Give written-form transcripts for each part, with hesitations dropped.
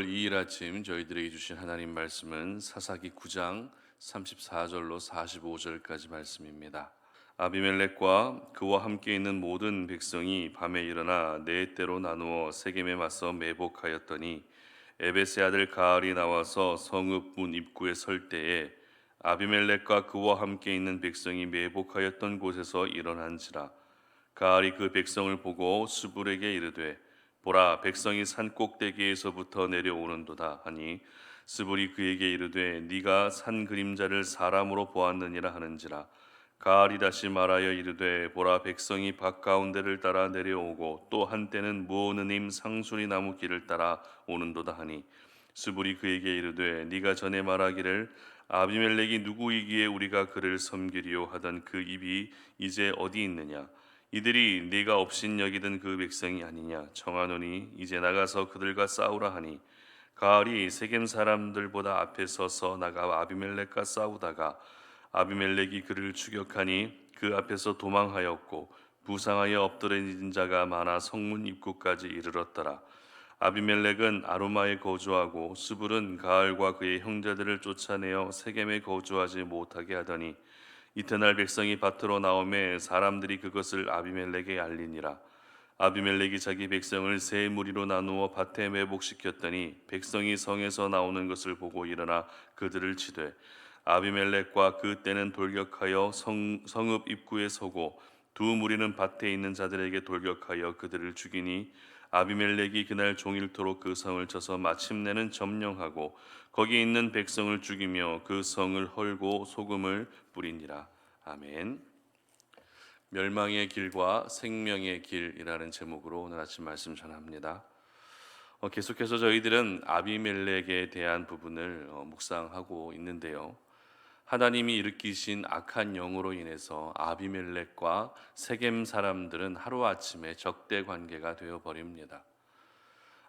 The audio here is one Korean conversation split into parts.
6월 2일 아침 저희들에게 주신 하나님 말씀은 사사기 9장 34절로 45절까지 말씀입니다. 아비멜렉과 그와 함께 있는 모든 백성이 밤에 일어나 네 때로 나누어 세겜에 맞서 매복하였더니 에베스의 아들 가알이 나와서 성읍 문 입구에 설 때에 아비멜렉과 그와 함께 있는 백성이 매복하였던 곳에서 일어난지라. 가알이 그 백성을 보고 스불에게 이르되 보라, 백성이 산 꼭대기에서부터 내려오는도다 하니 스불이 그에게 이르되 네가 산 그림자를 사람으로 보았느니라 하는지라. 가알이 다시 말하여 이르되 보라, 백성이 밭 가운데를 따라 내려오고 또 한때는 무오느님 상수리 나무 길을 따라 오는도다 하니 스불이 그에게 이르되 네가 전에 말하기를 아비멜렉이 누구이기에 우리가 그를 섬기리요 하던 그 입이 이제 어디 있느냐. 이들이 네가 업신여기던 그 백성이 아니냐. 청하노니 이제 나가서 그들과 싸우라 하니 가알이 세겜 사람들보다 앞에 서서 나가 아비멜렉과 싸우다가 아비멜렉이 그를 추격하니 그 앞에서 도망하였고 부상하여 엎드러진 자가 많아 성문 입구까지 이르렀더라. 아비멜렉은 아루마에 거주하고 스불은 가알과 그의 형제들을 쫓아내어 세겜에 거주하지 못하게 하더니 이튿날 백성이 밭으로 나오매 사람들이 그것을 아비멜렉에 알리니라. 아비멜렉이 자기 백성을 세 무리로 나누어 밭에 매복시켰더니 백성이 성에서 나오는 것을 보고 일어나 그들을 치되 아비멜렉과 그 떼는 돌격하여 성읍 입구에 서고 두 무리는 밭에 있는 자들에게 돌격하여 그들을 죽이니 아비멜렉이 그날 종일토록 그 성을 쳐서 마침내는 점령하고 거기 있는 백성을 죽이며 그 성을 헐고 소금을 뿌리니라. 아멘. 멸망의 길과 생명의 길이라는 제목으로 오늘 아침 말씀 전합니다. 계속해서 저희들은 아비멜렉에 대한 부분을 묵상하고 있는데요. 하나님이 일으키신 악한 영으로 인해서 아비멜렉과 세겜 사람들은 하루아침에 적대 관계가 되어 버립니다.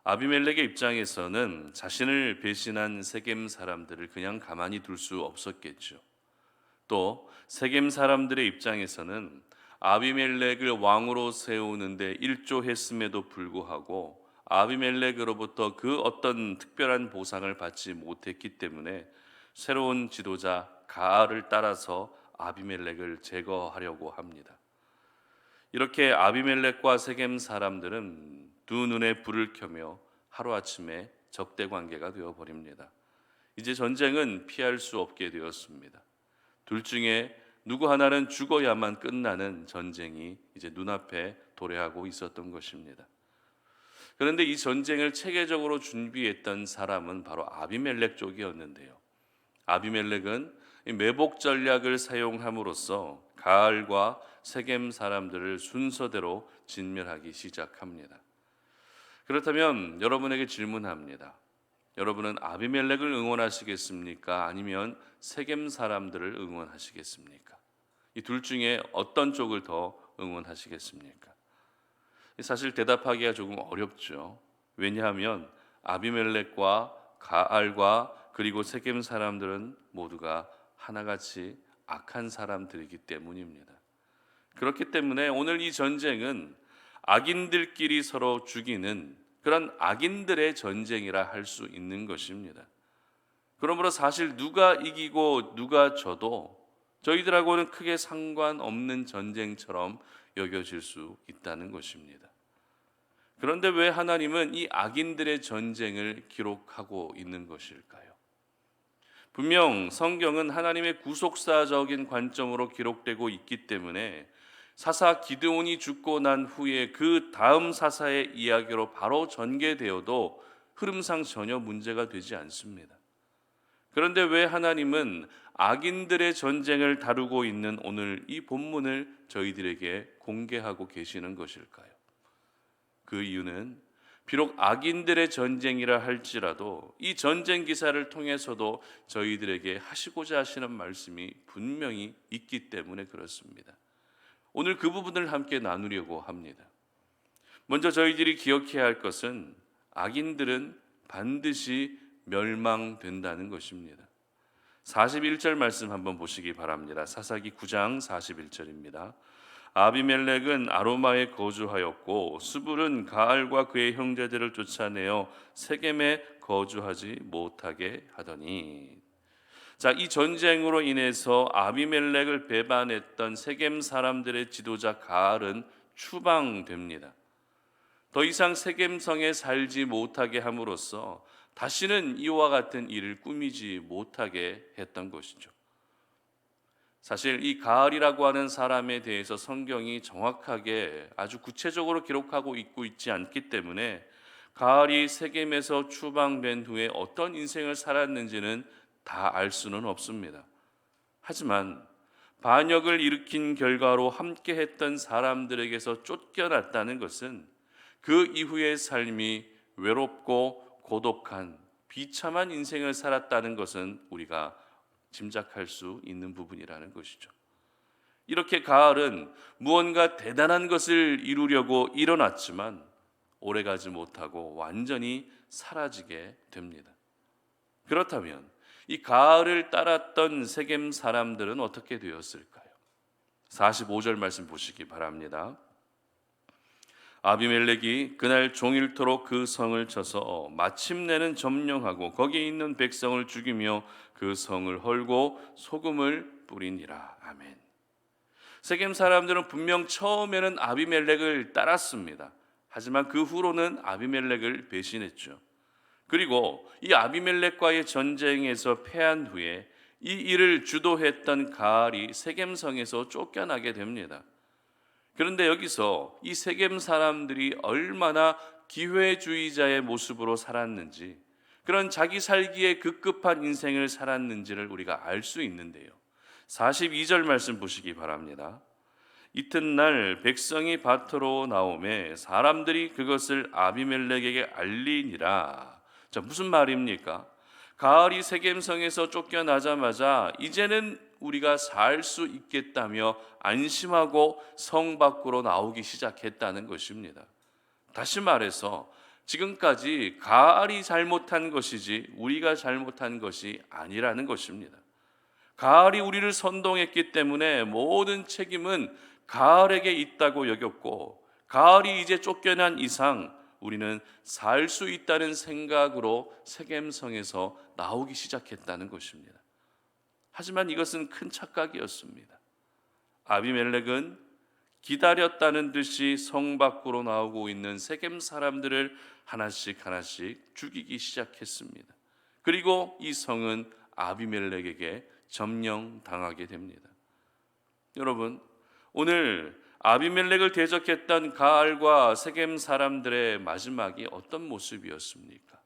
아비멜렉의 입장에서는 자신을 배신한 세겜 사람들을 그냥 가만히 둘 수 없었겠죠. 또 세겜 사람들의 입장에서는 아비멜렉을 왕으로 세우는데 일조했음에도 불구하고 아비멜렉으로부터 그 어떤 특별한 보상을 받지 못했기 때문에 새로운 지도자 가알을 따라서 아비멜렉을 제거하려고 합니다. 이렇게 아비멜렉과 세겜 사람들은 두 눈에 불을 켜며 하루아침에 적대 관계가 되어 버립니다. 이제 전쟁은 피할 수 없게 되었습니다. 둘 중에 누구 하나는 죽어야만 끝나는 전쟁이 이제 눈앞에 도래하고 있었던 것입니다. 그런데 이 전쟁을 체계적으로 준비했던 사람은 바로 아비멜렉 쪽이었는데요. 아비멜렉은 매복 전략을 사용함으로써 가알과 세겜 사람들을 순서대로 진멸하기 시작합니다. 그렇다면 여러분에게 질문합니다. 여러분은 아비멜렉을 응원하시겠습니까? 아니면 세겜 사람들을 응원하시겠습니까? 이 둘 중에 어떤 쪽을 더 응원하시겠습니까? 사실 대답하기가 조금 어렵죠. 왜냐하면 아비멜렉과 가알과 그리고 세겜 사람들은 모두가 하나같이 악한 사람들이기 때문입니다. 그렇기 때문에 오늘 이 전쟁은 악인들끼리 서로 죽이는 그런 악인들의 전쟁이라 할 수 있는 것입니다. 그러므로 사실 누가 이기고 누가 져도 저희들하고는 크게 상관없는 전쟁처럼 여겨질 수 있다는 것입니다. 그런데 왜 하나님은 이 악인들의 전쟁을 기록하고 있는 것일까요? 분명 성경은 하나님의 구속사적인 관점으로 기록되고 있기 때문에 사사 기드온이 죽고 난 후에 그 다음 사사의 이야기로 바로 전개되어도 흐름상 전혀 문제가 되지 않습니다. 그런데 왜 하나님은 악인들의 전쟁을 다루고 있는 오늘 이 본문을 저희들에게 공개하고 계시는 것일까요? 그 이유는 비록 악인들의 전쟁이라 할지라도 이 전쟁 기사를 통해서도 저희들에게 하시고자 하시는 말씀이 분명히 있기 때문에 그렇습니다. 오늘 그 부분을 함께 나누려고 합니다. 먼저 저희들이 기억해야 할 것은 악인들은 반드시 멸망된다는 것입니다. 41절 말씀 한번 보시기 바랍니다. 사사기 9장 41절입니다. 아비멜렉은 아로마에 거주하였고 수불은 가알과 그의 형제들을 쫓아내어 세겜에 거주하지 못하게 하더니. 자, 이 전쟁으로 인해서 아비멜렉을 배반했던 세겜 사람들의 지도자 가알은 추방됩니다. 더 이상 세겜성에 살지 못하게 함으로써 다시는 이와 같은 일을 꾸미지 못하게 했던 것이죠. 사실 이 가알이라고 하는 사람에 대해서 성경이 정확하게 아주 구체적으로 기록하고 있지 않기 때문에 가알이 세겜에서 추방된 후에 어떤 인생을 살았는지는 다 알 수는 없습니다. 하지만 반역을 일으킨 결과로 함께 했던 사람들에게서 쫓겨났다는 것은 그 이후의 삶이 외롭고 고독한 비참한 인생을 살았다는 것은 우리가 짐작할 수 있는 부분이라는 것이죠. 이렇게 가알은 무언가 대단한 것을 이루려고 일어났지만 오래가지 못하고 완전히 사라지게 됩니다. 그렇다면 이 가알을 따랐던 세겜 사람들은 어떻게 되었을까요? 45절 말씀 보시기 바랍니다. 아비멜렉이 그날 종일토록 그 성을 쳐서 마침내는 점령하고 거기에 있는 백성을 죽이며 그 성을 헐고 소금을 뿌리니라. 아멘. 세겜 사람들은 분명 처음에는 아비멜렉을 따랐습니다. 하지만 그 후로는 아비멜렉을 배신했죠. 그리고 이 아비멜렉과의 전쟁에서 패한 후에 이 일을 주도했던 가알이 세겜성에서 쫓겨나게 됩니다. 그런데 여기서 이 세겜 사람들이 얼마나 기회주의자의 모습으로 살았는지, 그런 자기 살기에 급급한 인생을 살았는지를 우리가 알 수 있는데요. 42절 말씀 보시기 바랍니다. 이튿날 백성이 밭으로 나오매 사람들이 그것을 아비멜렉에게 알리니라. 자, 무슨 말입니까? 가알이 세겜성에서 쫓겨나자마자 이제는 우리가 살 수 있겠다며 안심하고 성 밖으로 나오기 시작했다는 것입니다. 다시 말해서 지금까지 가알이 잘못한 것이지 우리가 잘못한 것이 아니라는 것입니다. 가알이 우리를 선동했기 때문에 모든 책임은 가알에게 있다고 여겼고, 가알이 이제 쫓겨난 이상 우리는 살 수 있다는 생각으로 세겜성에서 나오기 시작했다는 것입니다. 하지만 이것은 큰 착각이었습니다. 아비멜렉은 기다렸다는 듯이 성 밖으로 나오고 있는 세겜 사람들을 하나씩 하나씩 죽이기 시작했습니다. 그리고 이 성은 아비멜렉에게 점령당하게 됩니다. 여러분, 오늘 아비멜렉을 대적했던 가알과 세겜 사람들의 마지막이 어떤 모습이었습니까?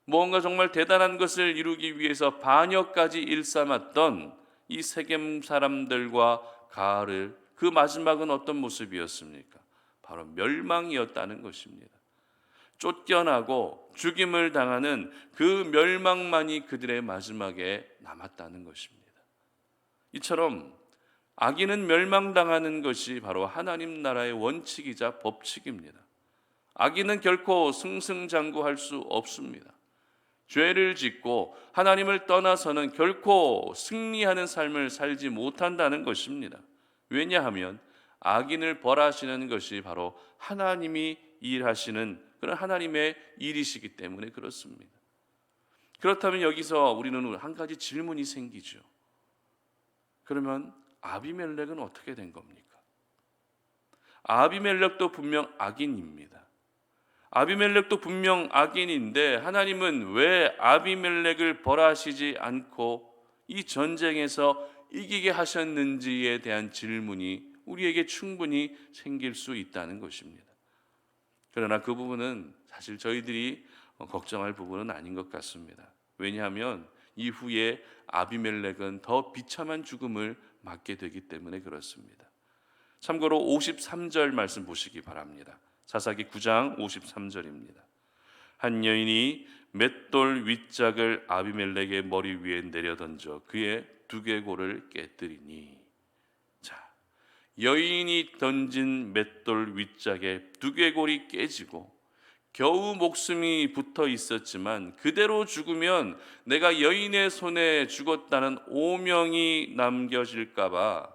뭔가 정말 대단한 것을 이루기 위해서 반역까지 일삼았던 이 세겜 사람들과 가알을 그 마지막은 어떤 모습이었습니까? 바로 멸망이었다는 것입니다. 쫓겨나고 죽임을 당하는 그 멸망만이 그들의 마지막에 남았다는 것입니다. 이처럼 악인은 멸망당하는 것이 바로 하나님 나라의 원칙이자 법칙입니다. 악인은 결코 승승장구할 수 없습니다. 죄를 짓고 하나님을 떠나서는 결코 승리하는 삶을 살지 못한다는 것입니다. 왜냐하면 악인을 벌하시는 것이 바로 하나님이 일하시는 그런 하나님의 일이시기 때문에 그렇습니다. 그렇다면 여기서 우리는 한 가지 질문이 생기죠. 그러면 아비멜렉은 어떻게 된 겁니까? 아비멜렉도 분명 악인입니다. 아비멜렉도 분명 악인인데 하나님은 왜 아비멜렉을 벌하시지 않고 이 전쟁에서 이기게 하셨는지에 대한 질문이 우리에게 충분히 생길 수 있다는 것입니다. 그러나 그 부분은 사실 저희들이 걱정할 부분은 아닌 것 같습니다. 왜냐하면 이후에 아비멜렉은 더 비참한 죽음을 맞게 되기 때문에 그렇습니다. 참고로 53절 말씀 보시기 바랍니다. 사사기 9장 53절입니다. 한 여인이 맷돌 윗짝을 아비멜렉의 머리 위에 내려던져 그의 두개골을 깨뜨리니. 자, 여인이 던진 맷돌 윗짝에 두개골이 깨지고 겨우 목숨이 붙어 있었지만 그대로 죽으면 내가 여인의 손에 죽었다는 오명이 남겨질까 봐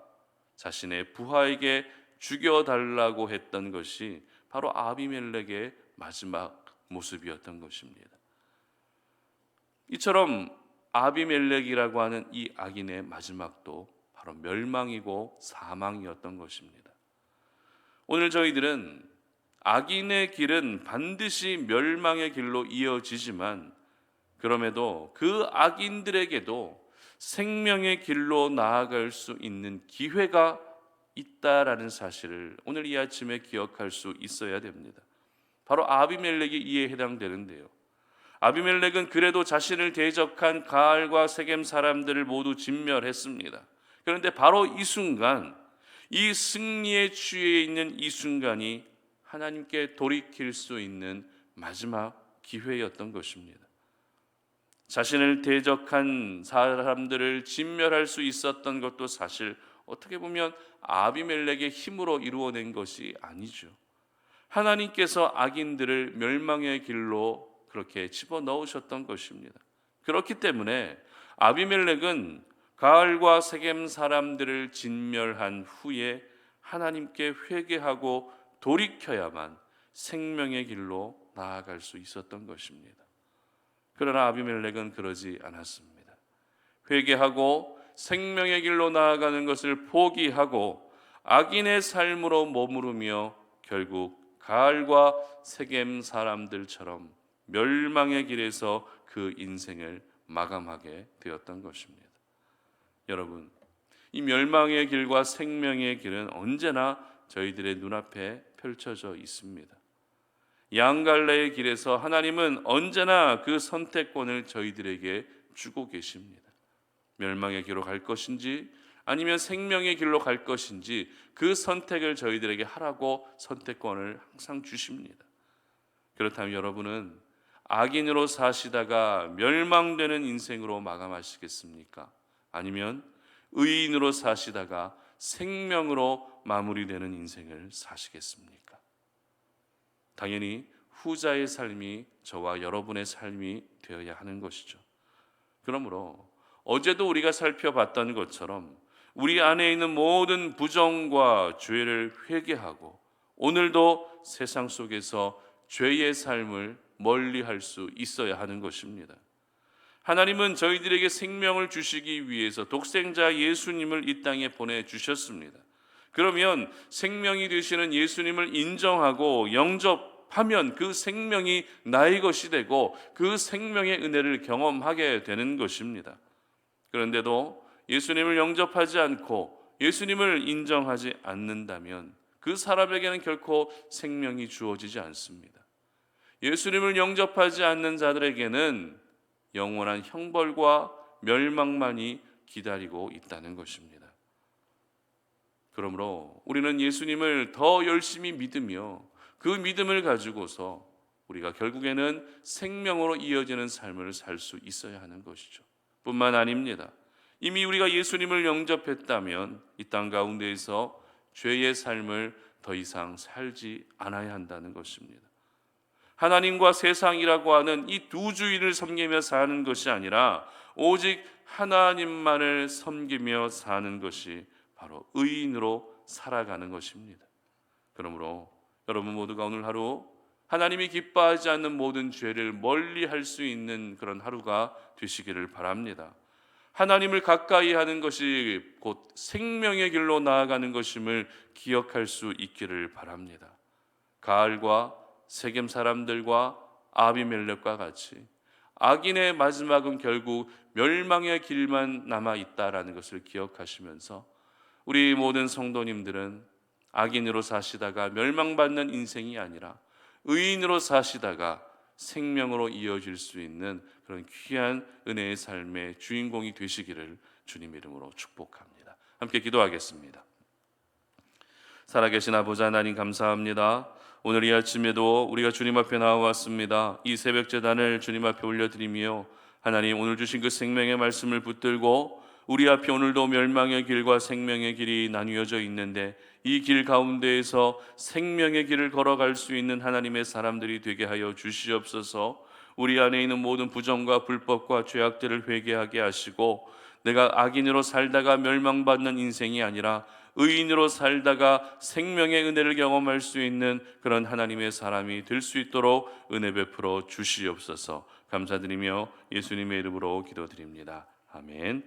자신의 부하에게 죽여달라고 했던 것이 바로 아비멜렉의 마지막 모습이었던 것입니다. 이처럼 아비멜렉이라고 하는 이 악인의 마지막도 바로 멸망이고 사망이었던 것입니다. 오늘 저희들은 악인의 길은 반드시 멸망의 길로 이어지지만 그럼에도 그 악인들에게도 생명의 길로 나아갈 수 있는 기회가 있다라는 사실을 오늘 이 아침에 기억할 수 있어야 됩니다. 바로 아비멜렉이 이에 해당되는데요. 아비멜렉은 그래도 자신을 대적한 가알과 세겜 사람들을 모두 진멸했습니다. 그런데 바로 이 순간, 이 승리의 취해 있는 이 순간이 하나님께 돌이킬 수 있는 마지막 기회였던 것입니다. 자신을 대적한 사람들을 진멸할 수 있었던 것도 사실 어떻게 보면 아비멜렉의 힘으로 이루어낸 것이 아니죠. 하나님께서 악인들을 멸망의 길로 그렇게 집어넣으셨던 것입니다. 그렇기 때문에 아비멜렉은 가알과 세겜 사람들을 진멸한 후에 하나님께 회개하고 돌이켜야만 생명의 길로 나아갈 수 있었던 것입니다. 그러나 아비멜렉은 그러지 않았습니다. 회개하고 생명의 길로 나아가는 것을 포기하고 악인의 삶으로 머무르며 결국 가알과 세겜 사람들처럼 멸망의 길에서 그 인생을 마감하게 되었던 것입니다. 여러분, 이 멸망의 길과 생명의 길은 언제나 저희들의 눈앞에 펼쳐져 있습니다. 양갈래의 길에서 하나님은 언제나 그 선택권을 저희들에게 주고 계십니다. 멸망의 길로 갈 것인지 아니면 생명의 길로 갈 것인지 그 선택을 저희들에게 하라고 선택권을 항상 주십니다. 그렇다면 여러분은 악인으로 사시다가 멸망되는 인생으로 마감하시겠습니까? 아니면 의인으로 사시다가 생명으로 마무리되는 인생을 사시겠습니까? 당연히 후자의 삶이 저와 여러분의 삶이 되어야 하는 것이죠. 그러므로 어제도 우리가 살펴봤던 것처럼 우리 안에 있는 모든 부정과 죄를 회개하고 오늘도 세상 속에서 죄의 삶을 멀리할 수 있어야 하는 것입니다. 하나님은 저희들에게 생명을 주시기 위해서 독생자 예수님을 이 땅에 보내주셨습니다. 그러면 생명이 되시는 예수님을 인정하고 영접하면 그 생명이 나의 것이 되고 그 생명의 은혜를 경험하게 되는 것입니다. 그런데도 예수님을 영접하지 않고 예수님을 인정하지 않는다면 그 사람에게는 결코 생명이 주어지지 않습니다. 예수님을 영접하지 않는 자들에게는 영원한 형벌과 멸망만이 기다리고 있다는 것입니다. 그러므로 우리는 예수님을 더 열심히 믿으며 그 믿음을 가지고서 우리가 결국에는 생명으로 이어지는 삶을 살 수 있어야 하는 것이죠. 뿐만 아닙니다. 이미 우리가 예수님을 영접했다면 이 땅 가운데에서 죄의 삶을 더 이상 살지 않아야 한다는 것입니다. 하나님과 세상이라고 하는 이 두 주인을 섬기며 사는 것이 아니라 오직 하나님만을 섬기며 사는 것이 바로 의인으로 살아가는 것입니다. 그러므로 여러분 모두가 오늘 하루 하나님이 기뻐하지 않는 모든 죄를 멀리할 수 있는 그런 하루가 되시기를 바랍니다. 하나님을 가까이 하는 것이 곧 생명의 길로 나아가는 것임을 기억할 수 있기를 바랍니다. 가알과 세겜 사람들과 아비멜렉과 같이 악인의 마지막은 결국 멸망의 길만 남아 있다라는 것을 기억하시면서 우리 모든 성도님들은 악인으로 사시다가 멸망받는 인생이 아니라 의인으로 사시다가 생명으로 이어질 수 있는 그런 귀한 은혜의 삶의 주인공이 되시기를 주님 이름으로 축복합니다. 함께 기도하겠습니다. 살아계신 아버지 하나님 감사합니다. 오늘 이 아침에도 우리가 주님 앞에 나와왔습니다. 이 새벽 제단을 주님 앞에 올려드리며 하나님 오늘 주신 그 생명의 말씀을 붙들고 우리 앞에 오늘도 멸망의 길과 생명의 길이 나뉘어져 있는데 이 길 가운데에서 생명의 길을 걸어갈 수 있는 하나님의 사람들이 되게 하여 주시옵소서. 우리 안에 있는 모든 부정과 불법과 죄악들을 회개하게 하시고 내가 악인으로 살다가 멸망받는 인생이 아니라 의인으로 살다가 생명의 은혜를 경험할 수 있는 그런 하나님의 사람이 될 수 있도록 은혜 베풀어 주시옵소서. 감사드리며 예수님의 이름으로 기도드립니다. 아멘.